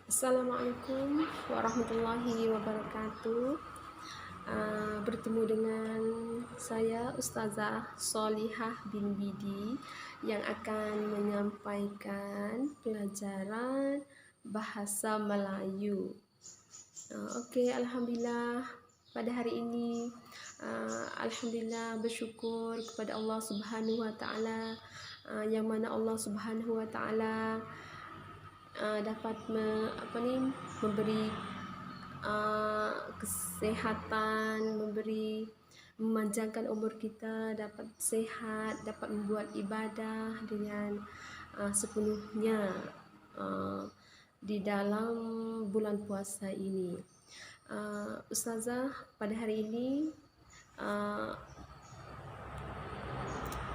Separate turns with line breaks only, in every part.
Assalamualaikum warahmatullahi wabarakatuh. Bertemu dengan saya Ustazah Solihah bin Bidi yang akan menyampaikan pelajaran bahasa Melayu. Okey, alhamdulillah pada hari ini alhamdulillah bersyukur kepada Allah Subhanahu Wa Taala, yang mana Allah Subhanahu Wa Taala dapat memberi kesehatan, memanjangkan umur kita, dapat sehat, dapat membuat ibadah dengan sepenuhnya di dalam bulan puasa ini. Ustazah pada hari ini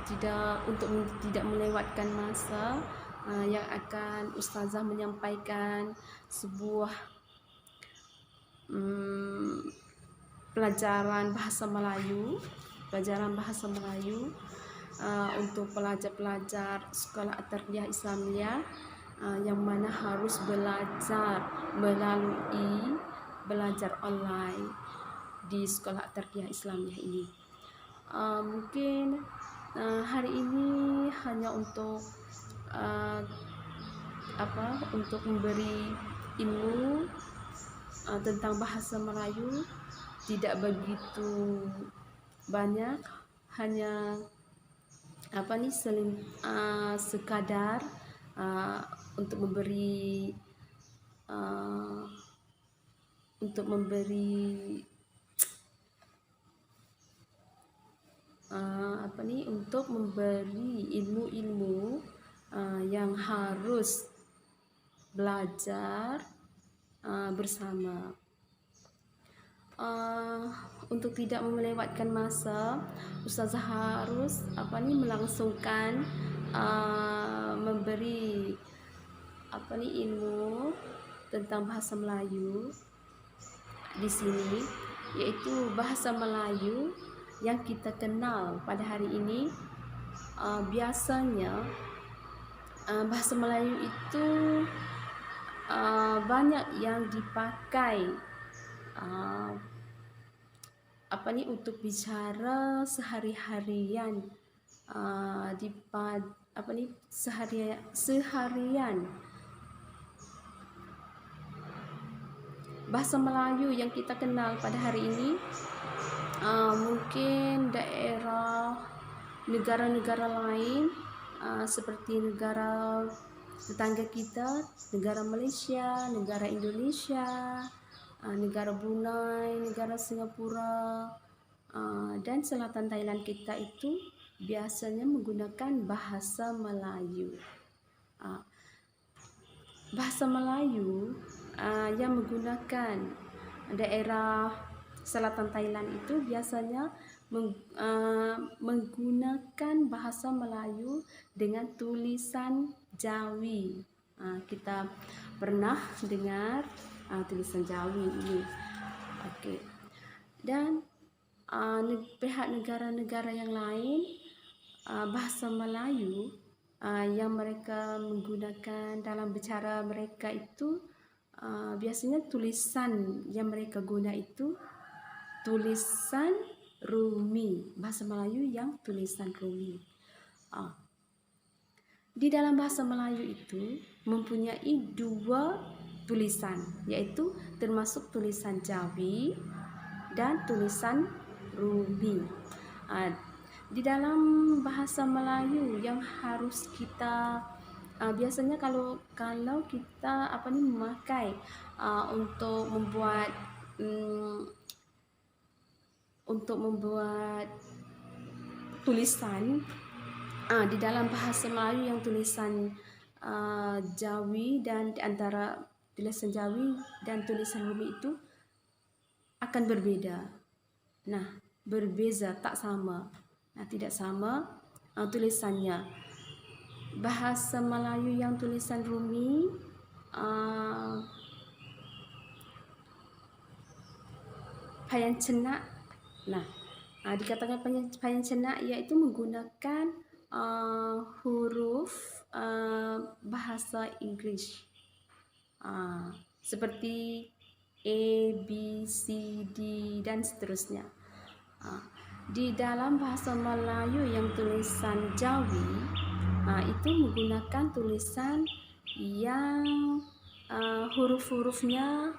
tidak melewatkan masa yang akan Ustazah menyampaikan sebuah pelajaran bahasa Melayu untuk pelajar-pelajar sekolah tarbiyah Islamiyah yang mana harus belajar melalui belajar online di sekolah tarbiyah Islamiyah ini. Mungkin hari ini hanya untuk untuk memberi ilmu tentang bahasa Melayu, tidak begitu banyak, hanya sekadar untuk memberi ilmu-ilmu yang harus belajar bersama. Untuk tidak melewatkan masa, Ustazah harus melangsungkan memberi ilmu tentang bahasa Melayu di sini, yaitu bahasa Melayu yang kita kenal pada hari ini. Biasanya bahasa Melayu itu banyak yang dipakai untuk bicara sehari-harian, seharian. Bahasa Melayu yang kita kenal pada hari ini mungkin daerah negara-negara lain seperti negara tetangga kita, negara Malaysia, negara Indonesia, negara Brunei, negara Singapura, dan selatan Thailand kita itu biasanya menggunakan bahasa Melayu. Bahasa Melayu yang menggunakan daerah selatan Thailand itu biasanya menggunakan bahasa Melayu dengan tulisan Jawi. Kita pernah dengar tulisan Jawi ini. Okey. Dan pihak negara-negara yang lain, bahasa Melayu yang mereka menggunakan dalam bicara mereka itu biasanya tulisan yang mereka guna itu tulisan Rumi, bahasa Melayu yang tulisan Rumi. Di dalam bahasa Melayu itu mempunyai dua tulisan, yaitu termasuk tulisan Jawi dan tulisan Rumi. Di dalam bahasa Melayu yang harus kita biasanya kalau kita memakai untuk membuat tulisan di dalam bahasa Melayu yang tulisan Jawi, dan di antara tulisan Jawi dan tulisan Rumi itu akan berbeda. Berbeza, tak sama. Tidak sama tulisannya. Bahasa Melayu yang tulisan Rumi Payang Cenak. Dikatakan payang cenak iaitu menggunakan huruf bahasa Inggeris. seperti A, B, C, D dan seterusnya. Di dalam bahasa Melayu yang tulisan Jawi itu menggunakan tulisan yang huruf-hurufnya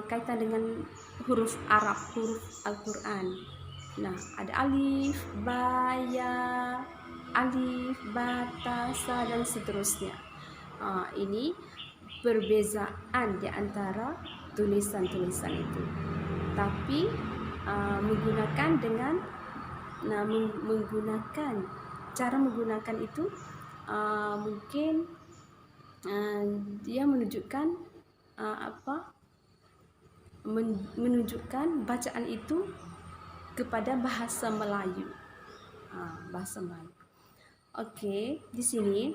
kaitan dengan huruf Arab, huruf Al-Quran. Nah, ada alif, ba, ya, alif, ba, ta, sa, dan seterusnya. Ini perbezaan di antara tulisan-tulisan itu. Tapi menggunakan dengan menggunakan cara menggunakan itu mungkin dia menunjukkan menunjukkan bacaan itu kepada bahasa Melayu. Bahasa Melayu. Okey, di sini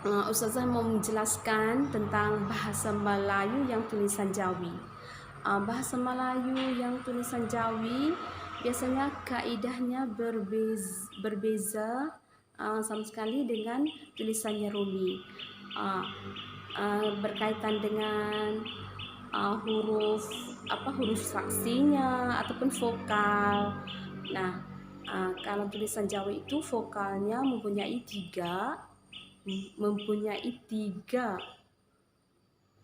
Ustazah mau menjelaskan tentang bahasa Melayu yang tulisan Jawi. Bahasa Melayu yang tulisan Jawi biasanya kaedahnya berbeza sama sekali dengan tulisannya Romi. Berkaitan dengan huruf saksinya ataupun vokal. Nah, kalau tulisan Jawi itu vokalnya mempunyai tiga.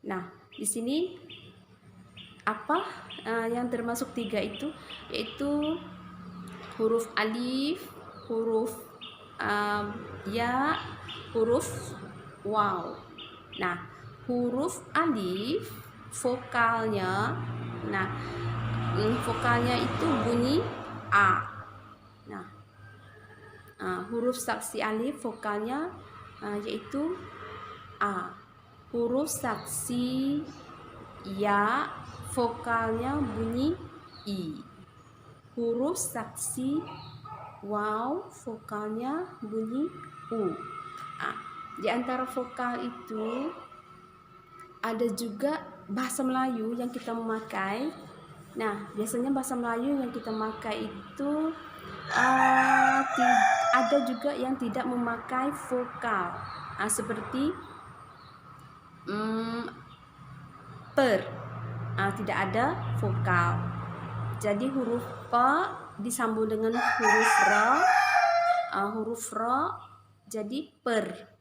Nah, di sini apa yang termasuk tiga itu, yaitu huruf alif, huruf ya, huruf waw. Nah, huruf alif vokalnya, vokalnya itu bunyi a. Nah, huruf saksi alif vokalnya yaitu a. Huruf saksi ya vokalnya bunyi i. Huruf saksi waw vokalnya bunyi u. Di antara vokal itu ada juga bahasa Melayu yang kita memakai. Nah, biasanya bahasa Melayu yang kita memakai itu ada juga yang tidak memakai vokal, seperti per, tidak ada vokal. Jadi huruf p disambung dengan huruf r, jadi per.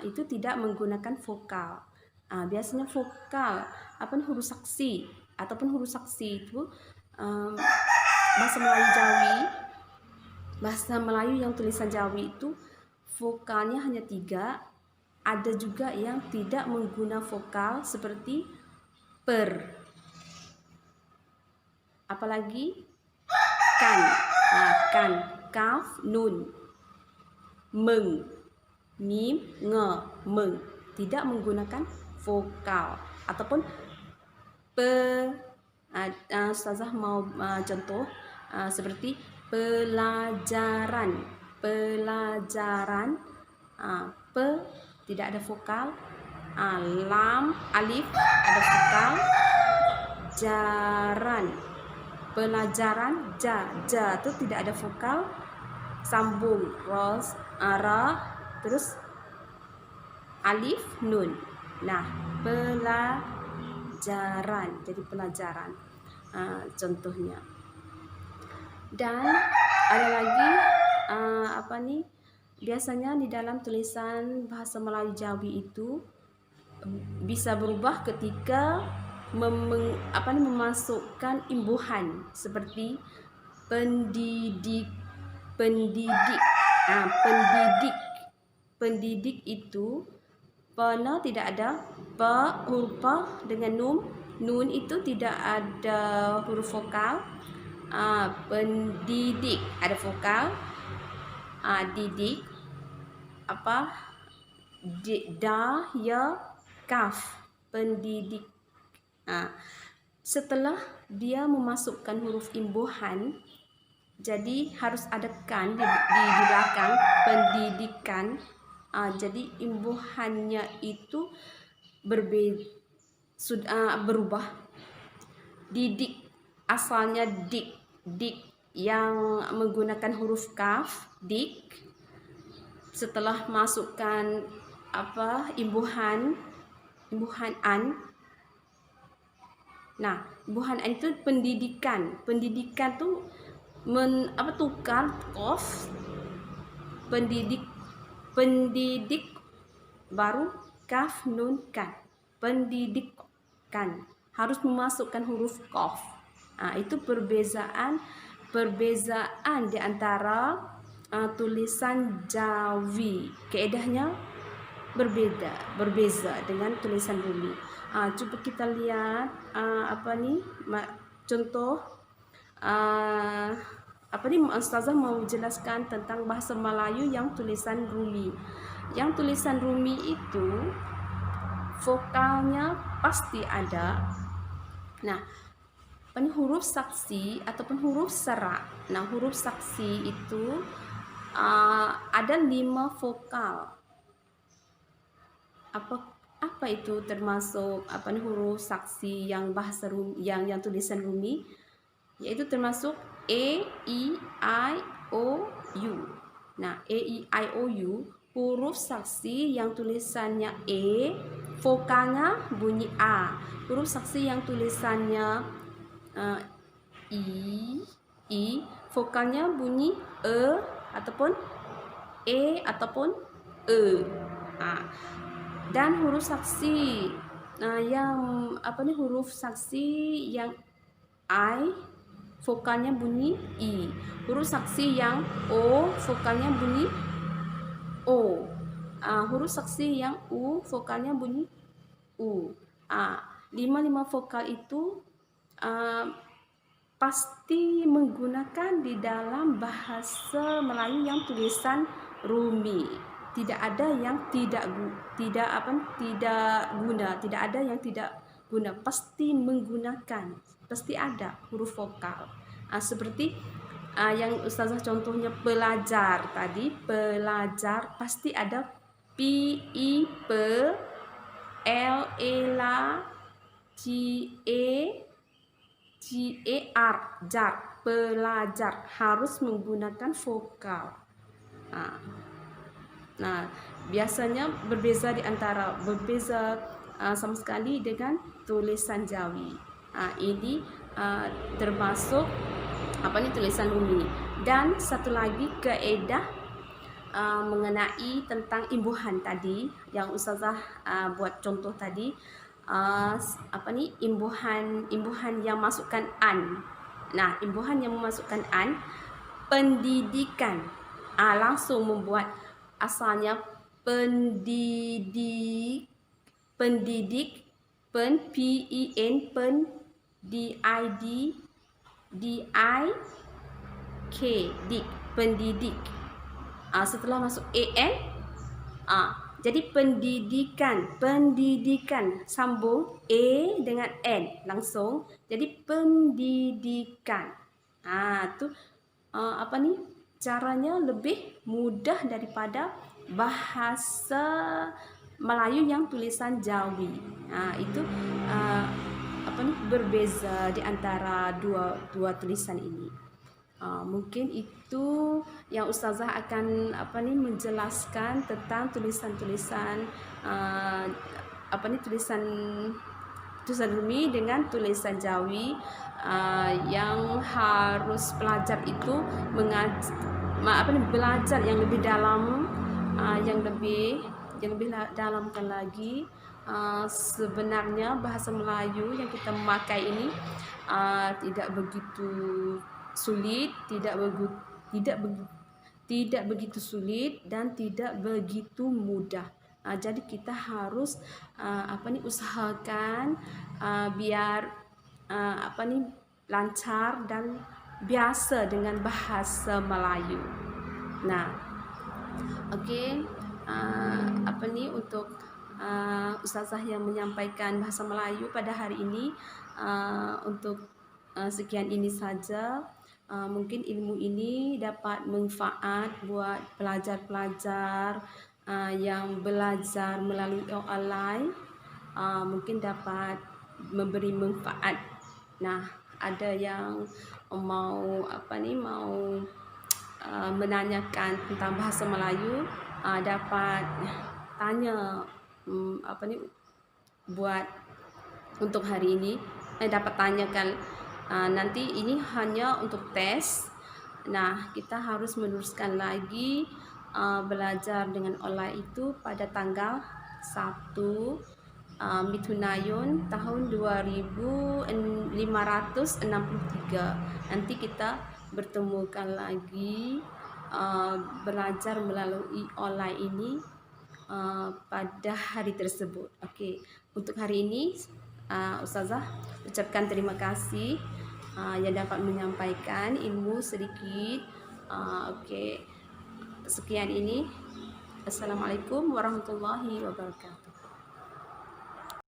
Itu tidak menggunakan vokal. Biasanya vokal huruf saksi ataupun huruf saksi itu bahasa Melayu Jawi, bahasa Melayu yang tulisan Jawi itu vokalnya hanya 3. Ada juga yang tidak menggunakan vokal seperti per. Apalagi kan, kaf, nun, meng, mim, nge, meng, tidak menggunakan vokal ataupun Ustazah mau contoh seperti pelajaran, pe tidak ada vokal, lam, alif ada vokal, jaran, pelajaran, ja itu tidak ada vokal, sambung ra, terus alif, nun. Nah, pelajaran, jadi pelajaran contohnya. Dan ada lagi biasanya di dalam tulisan bahasa Melayu Jawi itu bisa berubah ketika memasukkan imbuhan seperti pendidik. Pendidik itu pena tidak ada, huruf dengan nun itu tidak ada huruf vokal. Pendidik ada vokal, didik da, ya, kaf, pendidik. Setelah dia memasukkan huruf imbuhan, jadi harus ada kan di belakang pendidikan. Jadi imbuhannya itu berubah. Didik asalnya dik yang menggunakan huruf kaf, dik. Setelah masukkan imbuhan imbuhan an. Nah, imbuhan an itu pendidikan. Pendidikan tu tukar kof, pendidik, pendidik baru kaf nun kan. Pendidikan harus memasukkan huruf kof. Itu perbezaan di antara tulisan Jawi. Kaedahnya berbeza dengan tulisan Rumi. Cuba kita lihat contoh. Ustazah mau jelaskan tentang bahasa Melayu yang tulisan Rumi. Yang tulisan Rumi itu vokalnya pasti ada. Nah, huruf saksi ataupun huruf serak. Nah, huruf saksi itu ada 5 vokal. Apa itu termasuk huruf saksi yang bahasa Rumi, yang tulisan Rumi, yaitu termasuk E, I, O, U. Nah, E, I, O, U huruf saksi yang tulisannya E, vokalnya bunyi A. Huruf saksi yang tulisannya I, vokalnya bunyi E ataupun E ataupun E. Dan huruf saksi yang huruf saksi yang I, vokalnya bunyi I. Huruf saksi yang O, vokalnya bunyi O. Huruf saksi yang U, vokalnya bunyi U. 5 vokal itu pasti menggunakan di dalam bahasa Melayu yang tulisan Rumi. Tidak ada yang tidak guna, tidak ada yang tidak guna, pasti menggunakan, pasti ada huruf vokal. Seperti yang Ustazah contohnya pelajar tadi, pelajar pasti ada P, I, P, L, E, la, G, E, R, jar, pelajar harus menggunakan vokal. Nah, biasanya berbeza sama sekali dengan tulisan Jawi. Ini termasuk tulisan Rumi. Dan satu lagi kaedah mengenai tentang imbuhan tadi yang Ustazah buat contoh tadi, imbuhan yang masukkan an. Nah, imbuhan yang memasukkan an, pendidikan langsung membuat asalnya pendidik, pen, PIN, pen, DID, DIK, dik, pendidik. Setelah masuk AN, jadi pendidikan sambung A dengan N langsung, jadi pendidikan. Itu caranya lebih mudah daripada bahasa Melayu yang tulisan Jawi. Itu berbeza di antara dua tulisan ini. Mungkin itu yang Ustazah akan menjelaskan tentang tulisan-tulisan tulisan Rumi dengan tulisan Jawi, yang harus pelajar itu belajar yang lebih dalam, yang lebih dalamkan lagi. Sebenarnya bahasa Melayu yang kita memakai ini tidak begitu sulit, tidak begitu sulit dan tidak begitu mudah. Jadi kita harus usahakan biar lancar dan biasa dengan bahasa Melayu. Nah, untuk Ustazah yang menyampaikan bahasa Melayu pada hari ini, untuk sekian ini saja. Mungkin ilmu ini dapat manfaat buat pelajar-pelajar yang belajar melalui online, mungkin dapat memberi manfaat. Nah, ada yang mau menanyakan tentang bahasa Melayu, dapat tanya buat untuk hari ini. Dapat tanyakan, nanti ini hanya untuk tes. Nah, kita harus meneruskan lagi belajar dengan online itu pada tanggal 1 Mithunayun tahun 2563. Nanti kita bertemukan lagi belajar melalui online ini pada hari tersebut. Okey, untuk hari ini Ustazah ucapkan terima kasih yang dapat menyampaikan ilmu sedikit. Okey, sekian ini. Assalamualaikum warahmatullahi wabarakatuh.